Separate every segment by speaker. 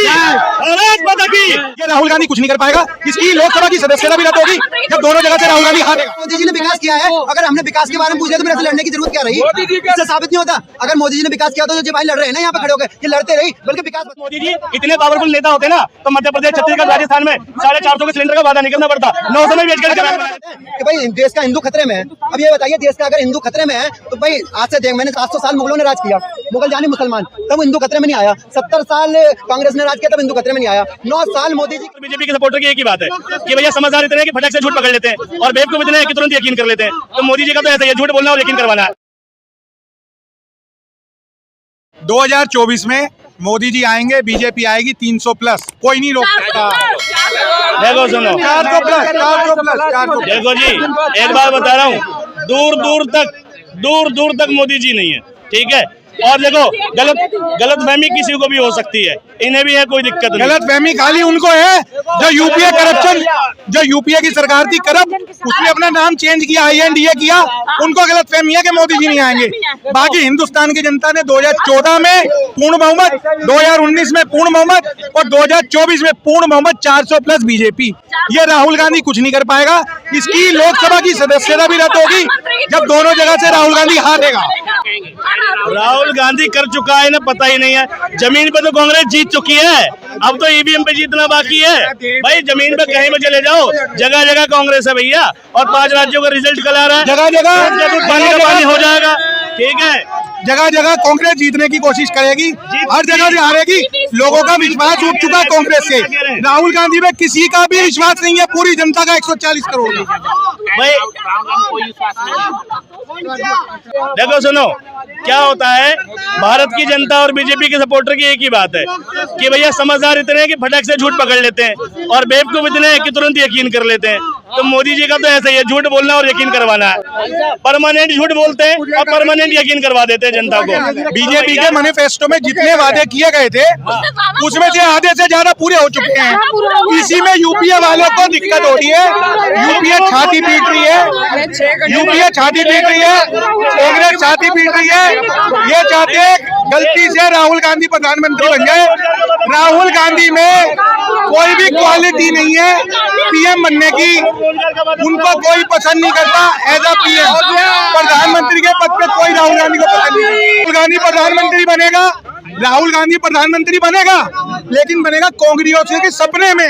Speaker 1: भारत माता की। ये राहुल गांधी कुछ नहीं कर पाएगा, इसकी लोकसभा की सदस्यता भी रद्द होगी जब दोनों जगह से राहुल गांधी हारेगा।
Speaker 2: मोदी जी ने विकास किया है, अगर हमने विकास के बारे में पूछे तो मेरे से लड़ने की जरूरत क्या रही? इससे साबित नहीं होता। अगर मोदी जी ने विकास किया तो जो भाई लड़ रहे हैं ना यहाँ पे खड़े होकर, ये लड़ते रही, बल्कि विकास।
Speaker 1: मोदी जी इतने पावरफुल नेता होते ना तो मध्य प्रदेश, छत्तीसगढ़, राजस्थान में 450 के सिलेंडर का वादा नहीं करना पड़ता, 900 में बेच कर।
Speaker 2: भाई देश का हिंदू खतरे में है। अब ये बताइए, देश का अगर हिंदू खतरे में है तो भाई आज से देख, मैंने 700 साल मुगलों ने राज किया, मुगल जाने मुसलमान, तब हिंदू खतरे में नहीं आया। 70 साल कांग्रेस ने राज किया, तब हिंदू खतरे में नहीं आया। 9 साल मोदी जी।
Speaker 1: बीजेपी के सपोर्टर की एक ही बात है कि भैया समझदार इतने हैं कि फटक से झूठ पकड़ लेते हैं और बेवकूफ इतने हैं कि तुरंत यकीन कर लेते हैं। तो मोदी जी का तो ऐसा ही है, झूठ बोलना और यकीन करवाना है।
Speaker 3: 2024 में मोदी जी आएंगे, बीजेपी आएगी 300 प्लस, कोई नहीं रोक सकता।
Speaker 1: देखो सुनो,
Speaker 3: 400 प्लस।
Speaker 1: देखो जी, एक बार बता रहा हूँ, दूर दूर तक मोदी जी नहीं है, ठीक है। और देखो, गलतफहमी किसी को भी हो सकती है, इन्हें भी है, कोई दिक्कत नहीं।
Speaker 3: गलतफहमी खाली उनको है जो यूपीए करप्शन, जो यूपीए की सरकार थी करप्ट, उसने अपना नाम चेंज किया, INDA किया, उनको गलतफहमी है कि मोदी जी नहीं आएंगे। बाकी हिंदुस्तान की जनता ने 2014 में पूर्ण बहुमत, 2019 में पूर्ण बहुमत और 2024 में पूर्ण बहुमत, 400 प्लस बीजेपी। ये राहुल गांधी कुछ नहीं कर पाएगा, इसकी लोकसभा की सदस्यता भी रद्द होगी जब दोनों जगह से राहुल गांधी हारेगा।
Speaker 1: राहुल गांधी कर चुका है ना, पता ही नहीं है। जमीन पे तो कांग्रेस जीत चुकी है, अब तो EVM पे जीतना बाकी है। भाई जमीन पे कहीं में चले जाओ, जगह जगह कांग्रेस है भैया, और 5 राज्यों का रिजल्ट कल आ रहा है,
Speaker 3: जगह जगह
Speaker 1: पानी का पानी हो जाएगा, ठीक है।
Speaker 3: जगह जगह कांग्रेस जीतने की कोशिश करेगी, हर जगह से हारेगी। लोगों का विश्वास उठ चुका है कांग्रेस से, राहुल गांधी में किसी का भी विश्वास नहीं है, पूरी जनता का 140 करोड़ का।
Speaker 1: भाई देखो सुनो, क्या होता है, भारत की जनता और बीजेपी के सपोर्टर की एक ही बात है कि भैया समझदार इतने हैं कि फटक से झूठ पकड़ लेते हैं और बेवकूफ इतने हैं कि तुरंत यकीन कर लेते हैं। तो मोदी जी का तो ऐसा ही है, झूठ बोलना और यकीन करवाना है। परमानेंट झूठ बोलते हैं और परमानेंट यकीन करवा देते हैं जनता को।
Speaker 3: बीजेपी के मैनिफेस्टो में जितने वादे किए गए थे उसमें से आधे से ज्यादा पूरे हो चुके हैं। इसी में यूपीए वालों को दिक्कत हो रही है, यूपीए छाती पीट रही है, यूपीए छाती पीट रही है, कांग्रेस छाती पीट रही है। ये चाहते हैं गलती से राहुल गांधी प्रधानमंत्री बन जाए। राहुल गांधी में कोई भी क्वालिटी नहीं है PM बनने की, उनको कोई पसंद नहीं करता एज अ PM। प्रधानमंत्री के पद पे कोई राहुल गांधी को पसंद नहीं है। राहुल गांधी प्रधानमंत्री बनेगा, राहुल गांधी प्रधानमंत्री बनेगा, लेकिन बनेगा कांग्रेसियों के सपने में,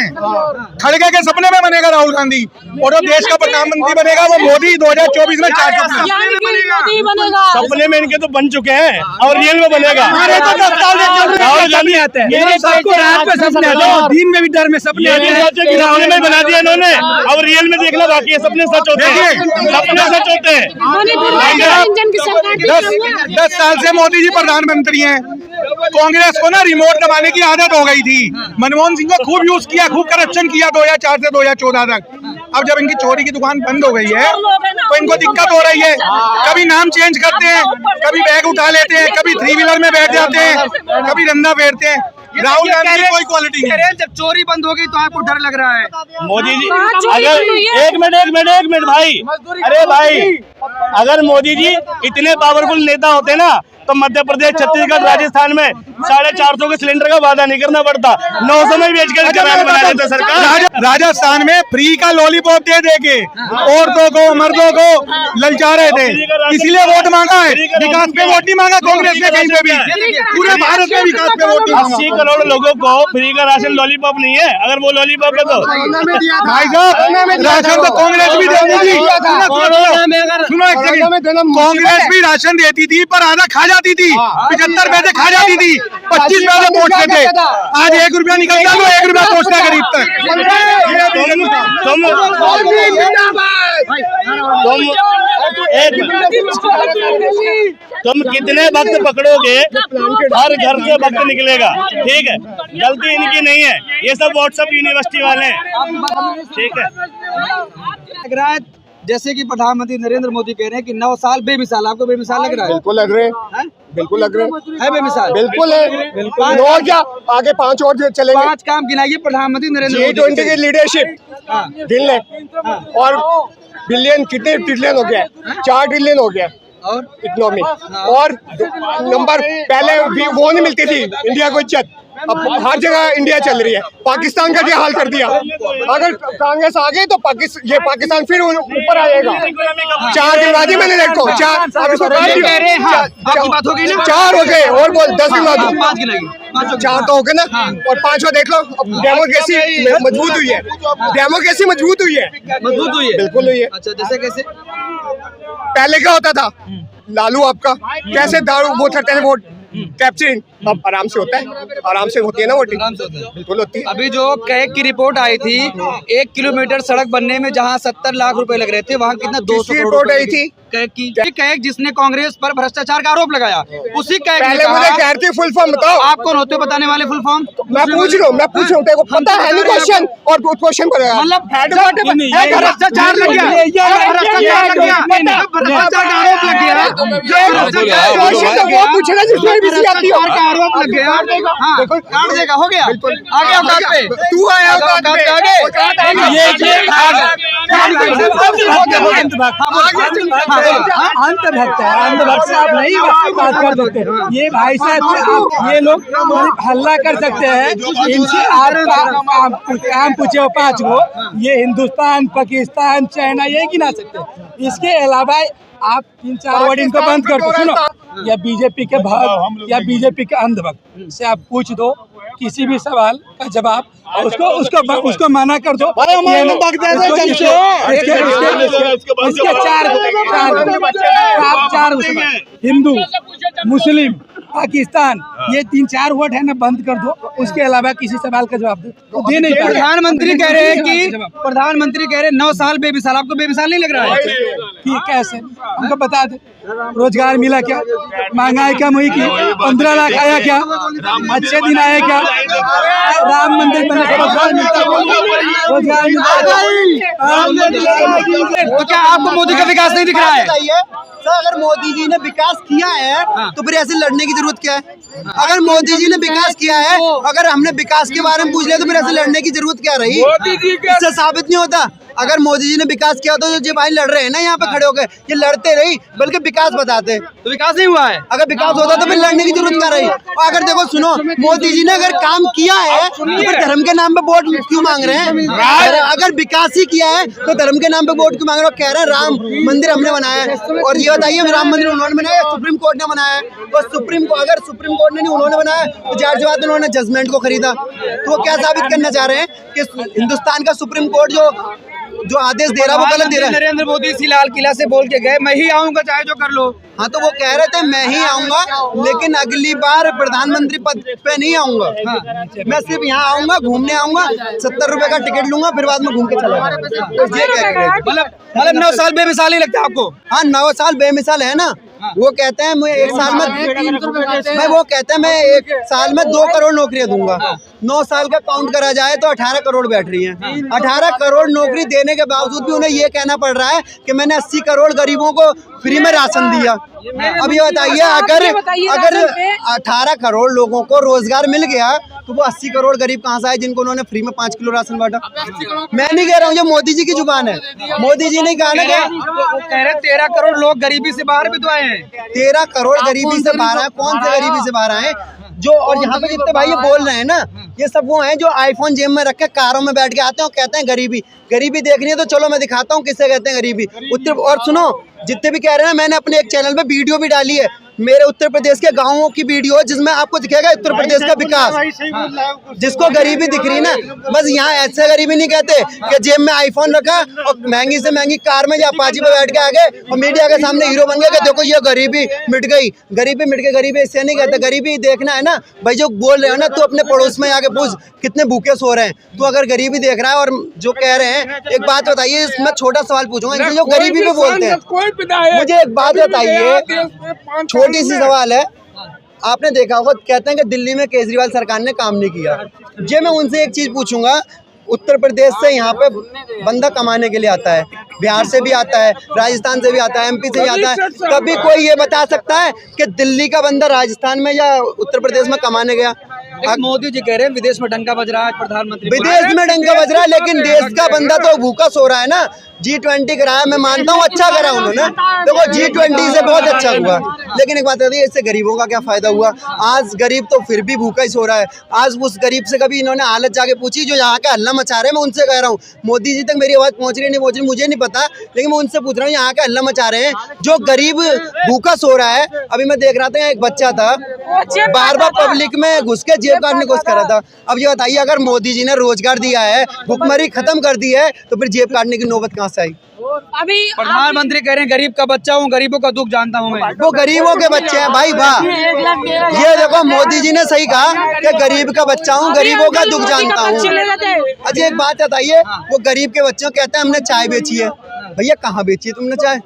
Speaker 3: खड़गे के सपने में बनेगा राहुल गांधी। और जो देश का प्रधानमंत्री बनेगा वो मोदी 2024 में 400
Speaker 1: सपने में इनके तो बन चुके हैं और रियल में बनेगा। राहुल गांधी आते हैं,
Speaker 3: दिन में भी डर में सपने
Speaker 1: राहुल में बना दिया इन्होंने, अब रियल में देखना बाकी है। सपने सच होते हैं, सपने सच होते हैं।
Speaker 3: 10 साल से मोदी जी प्रधानमंत्री हैं। कांग्रेस को ना रिमोट दबाने की आदत हो गई थी, मनमोहन सिंह को खूब यूज किया, खूब करप्शन किया 2004 से 2014 तक। अब जब इनकी चोरी की दुकान बंद हो गई है तो इनको दिक्कत हो रही है। कभी नाम चेंज करते हैं, कभी बैग उठा लेते हैं, कभी 3 व्हीलर में बैठ जाते हैं, कभी धंधा फेरते हैं। राहुल गांधी की कोई क्वालिटी नहीं।
Speaker 2: जब चोरी बंद होगी तो आपको डर लग रहा है?
Speaker 1: मोदी जी अगर एक मिनट भाई, अरे भाई, अगर मोदी जी इतने पावरफुल नेता होते ना तो मध्य प्रदेश, छत्तीसगढ़, राजस्थान में 450 के सिलेंडर का वादा नहीं करना पड़ता, 900 में बेचकर बना देता सरकार।
Speaker 3: राजस्थान में फ्री का लॉलीपॉप दे देके औरतों को, मर्दों को ललचा रहे थे, इसलिए वोट मांगा है। विकास पे वोट नहीं मांगा कांग्रेस ने कहीं पे भी, पूरे भारत में विकास पे वोट नहीं मांगा।
Speaker 1: 80 करोड़ लोगों को फ्री का राशन लॉलीपॉप नहीं है, अगर वो लॉलीपॉप है तो
Speaker 3: भाई साहब राशन तो कांग्रेस भी देती थी, सुनो एक सेकंड, कांग्रेस भी राशन देती थी पर आधा खा जाती थी, 75 पैसे खा जाती थी, 25 पैसे पहुंचते थे। आज 1 रुपया निकलता है तो 1 रुपया पहुंचता है गरीब तक।
Speaker 1: तुम कितने वक्त पकड़ोगे, हर घर से वक्त निकलेगा, ठीक है। गलती इनकी नहीं है, ये सब व्हाट्सएप यूनिवर्सिटी वाले हैं, ठीक है।
Speaker 2: जैसे कि प्रधानमंत्री नरेंद्र मोदी कह रहे हैं कि 9 साल बेमिसाल, आपको बेमिसाल लग रहा है?
Speaker 4: बिल्कुल लग रहे हैं, बिल्कुकुल लग रहे
Speaker 2: है बेमिसाल,
Speaker 4: बिल्कुल है। 9 क्या आगे 5 और चलेंगे।
Speaker 2: 5 काम गिनाइए प्रधानमंत्री नरेंद्र मोदी।
Speaker 4: G20 की लीडरशिप गिन ले, और बिलियन कितने ट्रिलियन हो गया, 4 ट्रिलियन हो गया
Speaker 2: और
Speaker 4: इकोनॉमी। और नंबर पहले भी वो नहीं मिलती थी इंडिया को इज्जत, अब हर जगह इंडिया चल रही है, पाकिस्तान का क्या हाल कर दिया। अगर कांग्रेस आ गई तो पाकिस्तान फिर ऊपर आएगा। 4 दिन बाद ही मैंने देखो 4 हो गए और बोल 10 दिन बाद 4 तो हो गए ना, और 5वां देख लो। डेमोक्रेसी मजबूत हुई है, डेमोक्रेसी मजबूत हुई है, बिल्कुल हुई है।
Speaker 5: अच्छा, जैसे कैसे?
Speaker 4: पहले क्या होता था, लालू आपका कैसे दारू वो करते थे वोट कैप्चरिंग, अब आराम से होता है, आराम से होती है ना वोटिंग, बिल्कुल होती है।
Speaker 5: अभी जो कैग की रिपोर्ट आई थी, 1 किलोमीटर सड़क बनने में जहां 70 लाख रुपए लग रहे थे, वहां कितना 200 करोड़
Speaker 4: रिपोर्ट आई थी
Speaker 5: कैग की। कैग जिसने कांग्रेस पर भ्रष्टाचार का आरोप लगाया, उसी कैग ने
Speaker 4: पहले मुझे
Speaker 5: कहा,
Speaker 4: कहती फुल फॉर्म बताओ।
Speaker 5: आप कौन होते हो बताने वाले फुल फॉर्म?
Speaker 4: मैं पूछ रहा हूँ, तेरे को पता है नहीं क्वेश्चन, और क्वेश्चन पर
Speaker 5: मतलब
Speaker 4: हेडक्वार्टर
Speaker 5: भ्रष्टाचार लग गया, भ्रष्टाचार लग गया, भ्रष्टाचार का आरोप लग गया,
Speaker 4: वो पूछना जिसमें भी आती हो
Speaker 5: का आरोप लग गया। हाँ, काट देगा, हो गया, आगे औकात पे
Speaker 4: तू आया औकात पे आगे
Speaker 6: अंधभक्त है, अंधभक्त से आप नहीं बात कर सकते। ये भाई साहब, ये लोग हल्ला कर सकते हैं, इनसे आप काम पूछे हो 5 गो, ये हिंदुस्तान, पाकिस्तान, चाइना ये गिना सकते। इसके अलावा आप 3-4 वर्ड इनको बंद कर दो। सुनो, या बीजेपी के भक्त या बीजेपी के अंधभक्त से आप पूछ दो किसी भी सवाल का जवाब, उसको मना कर दो। इसके 4 हिंदू, मुस्लिम, पाकिस्तान, ये 3-4 वर्ड है ना, बंद कर दो। उसके अलावा किसी सवाल का जवाब दे नहीं पाएगा।
Speaker 5: प्रधानमंत्री कह रहे हैं कि 9 साल बेमिसाल, आपको बेमिसाल नहीं लग रहा है?
Speaker 6: कि कैसे हमको बता दे, रोजगार मिला क्या? महंगाई कम हुई क्या? 15 लाख आया क्या? अच्छे दिन आए क्या? राम मंदिर बने, रोजगार मिलता, रोजगार मिलता।
Speaker 5: तो क्या आपको मोदी का विकास नहीं दिख रहा है?
Speaker 2: सर, अगर मोदी जी ने विकास किया है तो फिर ऐसे लड़ने की जरूरत क्या है? अगर मोदी जी ने विकास किया है, अगर हमने विकास के बारे में पूछ लिया तो फिर ऐसे लड़ने की जरूरत क्या रही? इससे साबित नहीं होता। अगर मोदी जी ने विकास किया तो जो भाई लड़ रहे हैं ना यहाँ पे खड़े होकर, ये लड़ते रही, बल्कि विकास बताते।
Speaker 5: तो विकास नहीं हुआ है।
Speaker 2: अगर विकास होता तो फिर लड़ने की जरूरत क्या रही? और अगर देखो, सुनो, मोदी जी ने अगर काम किया है तो फिर धर्म के नाम पे वोट क्यों मांग रहे हैं? अगर विकास ही किया है तो धर्म के नाम पे वोट क्यों मांग रहे हो? कह रहे हैं राम मंदिर हमने बनाया है, और ये बताइए राम मंदिर उन्होंने बनाया, सुप्रीम कोर्ट ने बनाया है? और अगर सुप्रीम कोर्ट ने नहीं, उन्होंने बनाया तो जाहिर सी बात है उन्होंने जजमेंट को खरीदा। तो वो क्या साबित करना चाह रहे हैं कि हिंदुस्तान का सुप्रीम कोर्ट जो आदेश दे रहा है वो गलत दे रहा है।
Speaker 5: नरेंद्र मोदी इसी लाल किला से बोल के गए, मैं ही आऊंगा चाहे जो कर लो।
Speaker 2: हाँ, तो वो कह रहे थे मैं ही आऊंगा, लेकिन अगली बार प्रधानमंत्री पद पे नहीं आऊंगा। मैं सिर्फ यहाँ आऊंगा, घूमने आऊंगा, 70 रुपए का टिकट लूंगा, फिर बाद में घूम के चला जाऊंगा। ये कह रहे हैं।
Speaker 5: मतलब 9 साल बेमिसाल ही लगता है आपको?
Speaker 2: हाँ, 9 साल बेमिसाल है ना। वो कहते हैं मैं 1 साल में, वो कहते हैं मैं 1 साल में 2 करोड़ नौकरियां दूंगा। 9 साल का काउंट करा जाए तो 18 करोड़ बैठ रही हैं। 18 करोड़ नौकरी देने के बावजूद भी उन्हें ये कहना पड़ रहा है कि मैंने 80 करोड़ गरीबों को फ्री में राशन दिया। अब ये बताइए, अगर 18 करोड़ लोगों को रोजगार मिल गया तो वो 80 करोड़ गरीब कहाँ से आए जिनको उन्होंने फ्री में 5 किलो राशन बांटा? मैं नहीं कह रहा हूँ, ये मोदी जी की जुबान है। मोदी जी ने कहा ना क्या?
Speaker 5: वो कह रहे 13 करोड़ लोग गरीबी से बाहर भी तो आए हैं।
Speaker 2: 13 करोड़ गरीबी से बाहर आए? कौन से गरीबी से बाहर आए? जो और यहाँ पे जितने भाई ये बोल रहे हैं ना, ये सब वो हैं जो आईफोन जेब में रख के कारों में बैठ के आते हैं और कहते हैं गरीबी देखनी है तो चलो मैं दिखाता हूँ किससे कहते हैं गरीबी। और सुनो, जितने भी कह रहे हैं, मैंने अपने एक चैनल पे वीडियो भी डाली है मेरे उत्तर प्रदेश के गाँवों की वीडियो, जिसमें आपको दिखेगा उत्तर प्रदेश का विकास। जिसको गरीबी दिख रही ना, बस यहाँ ऐसे गरीबी नहीं कहते कि जेब में आईफोन रखा और महंगी से महंगी कार में या अपाची पे बैठ के आ गए और मीडिया के सामने हीरो बन गए कि देखो ये गरीबी मिट गई। गरीबी इससे नहीं कहते। गरीबी देखना है ना भाई, जो बोल रहे हो ना, तो अपने पड़ोस में आके पूछ कितने भूखे सो रहे हैं। तो अगर गरीबी देख रहा है और जो कह रहे हैं, एक बात बताइए, मैं छोटा सवाल पूछूंगा इनसे, जो गरीबी पे बोलते हैं, मुझे एक बात बताइए, छोटी सी सवाल है। आपने देखा होगा, कहते हैं कि दिल्ली में केजरीवाल सरकार ने काम नहीं किया। जे मैं उनसे एक चीज पूछूंगा, उत्तर प्रदेश से यहाँ पे बंदा कमाने के लिए आता है, बिहार से भी आता है, राजस्थान से भी आता है, एमपी से भी आता है, कभी कोई ये बता सकता है कि दिल्ली का बंदा राजस्थान में या उत्तर प्रदेश में कमाने गया?
Speaker 5: मोदी जी कह रहे हैं विदेश में डंका बज रहा है, प्रधानमंत्री
Speaker 2: विदेश में डंका बज रहा है, लेकिन देश का बंदा तो भूखा सो रहा है ना। G20 कराया, मैं मानता हूँ अच्छा करा उन्होंने। देखो G20 से बहुत अच्छा हुआ, लेकिन एक बात है, इससे गरीबों का क्या फायदा हुआ? आज गरीब तो फिर भी भूखा ही सो रहा है। आज उस गरीब से कभी इन्होंने हालत जाके पूछी जो यहाँ का हल्ला मचा रहे हैं? मैं उनसे कह रहा हूँ, मोदी जी तक मेरी आवाज पहुंच रही नहीं पहुंच रही मुझे नहीं पता, लेकिन मैं उनसे पूछ रहा हूँ यहाँ का हल्ला मचा रहे हैं जो गरीब भूखा सो रहा है। अभी मैं देख रहा था एक बच्चा था बार बार पब्लिक में घुस के जेब काटने की कोशिश कर रहा था। अब ये बताइए, अगर मोदी जी ने रोजगार दिया है, भुखमरी खत्म कर दी है, तो फिर जेब काटने की नौबत कहाँ से आई?
Speaker 5: अभी प्रधानमंत्री कह रहे हैं गरीब का बच्चा हूँ, गरीबों का दुख जानता हूँ मैं।
Speaker 2: वो गरीबों के बच्चे हैं भाई, वाह। ये देखो मोदी जी ने सही कहा कि गरीब का बच्चा हूँ, गरीबों का दुख जानता हूँ। अच्छा एक बात बताइए, वो गरीब के बच्चों कहते हैं हमने चाय बेची है। भैया कहाँ बेची है तुमने चाय?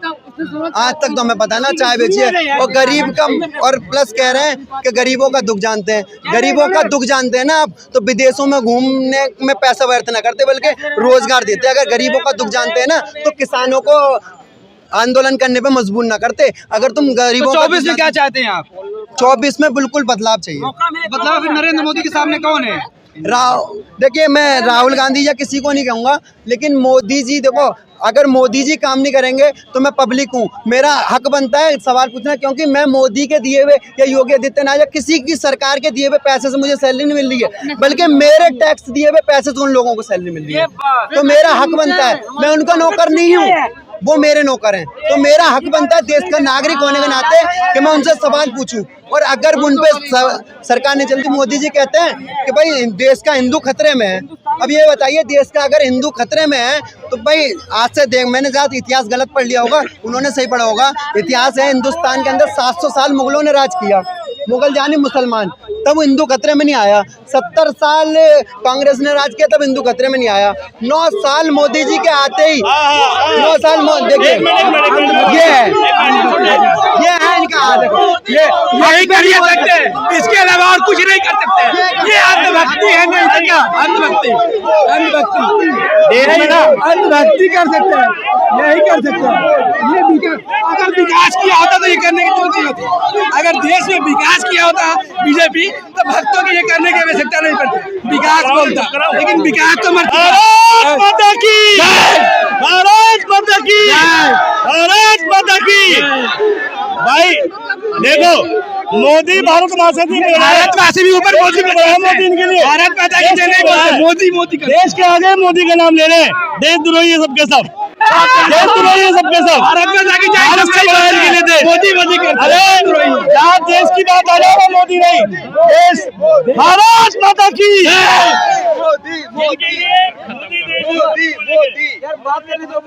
Speaker 2: आज तक तो हमें पता ना चाय बेची है। और गरीब का, और प्लस कह रहे हैं कि गरीबों का दुख जानते हैं। गरीबों का दुख जानते हैं ना आप, तो विदेशों में घूमने में पैसा व्यर्थ ना करते बल्कि रोजगार देते। अगर गरीबों का दुख जानते हैं ना, तो किसानों को आंदोलन करने पे मजबूर ना करते। अगर तुम गरीबों
Speaker 5: तो 24 में क्या चाहते हैं आप?
Speaker 2: 24 में बिल्कुल बदलाव चाहिए।
Speaker 5: बदलाव फिर नरेंद्र मोदी के सामने कौन है?
Speaker 2: देखिए, मैं राहुल गांधी या किसी को नहीं कहूँगा, लेकिन मोदी जी, देखो अगर मोदी जी काम नहीं करेंगे तो मैं पब्लिक हूँ, मेरा हक बनता है सवाल पूछना, क्योंकि मैं मोदी के दिए हुए या योगी आदित्यनाथ या किसी की सरकार के दिए हुए पैसे से मुझे सैलरी नहीं मिल रही है, बल्कि मेरे टैक्स दिए हुए पैसे से उन लोगों को सैलरी मिल रही है। तो मेरा हक बनता है, मैं उनका नौकर नहीं हूँ, वो मेरे नौकर हैं, तो मेरा हक बनता है देश का नागरिक होने के नाते कि मैं उनसे सवाल पूछूं। और अगर उन पे सरकार नहीं चलती, मोदी जी कहते हैं कि भाई देश का हिंदू खतरे में है। अब ये बताइए, देश का अगर हिंदू खतरे में है तो भाई आज से देख, मैंने ज़्यादा इतिहास गलत पढ़ लिया होगा, उन्होंने सही पढ़ा होगा। इतिहास है, हिंदुस्तान के अंदर 700 साल मुगलों ने राज किया, मुगल जाने मुसलमान, तब हिंदू खतरे में नहीं आया। 70 साल कांग्रेस ने राज किया, तब हिंदू खतरे में नहीं आया। 9 साल मोदी जी के आते ही, 9 साल देखिए, ये है इनका हाथ, ये
Speaker 6: यही कर सकते हैं, इसके अलावा और कुछ नहीं कर सकते। ये अंधभक्ति है, नहीं तो क्या? अंधभक्ति, अंधभक्ति कर सकते हैं, यही कर सकते हैं। ये अगर विकास किया होता तो ये करने की जरूरत नहीं होती। अगर देश में विकास किया होता बीजेपी, तो भक्तों की ये करने की आवश्यकता नहीं पड़ती। विकास बोलता, लेकिन विकास तो
Speaker 1: भारत माता की, भारत माता की, भारत माता की। भाई देखो, मोदी भारत माता की,
Speaker 6: भारत माता भी ऊपर मोदी
Speaker 1: इनके लिए
Speaker 6: भारत माता की नहीं बोलते, मोदी मोदी
Speaker 1: देश के आगे मोदी का नाम ले रहे हैं। देशद्रोही है सबके सब, देशद्रोही है सबके सब।
Speaker 6: भारत माता की जय, मोदी मोदी करते।
Speaker 1: अरे जहाँ देश की बात आ जाए वो मोदी नहीं, देश भारत माता की।
Speaker 2: मोदी मोदी मोदी मोदी।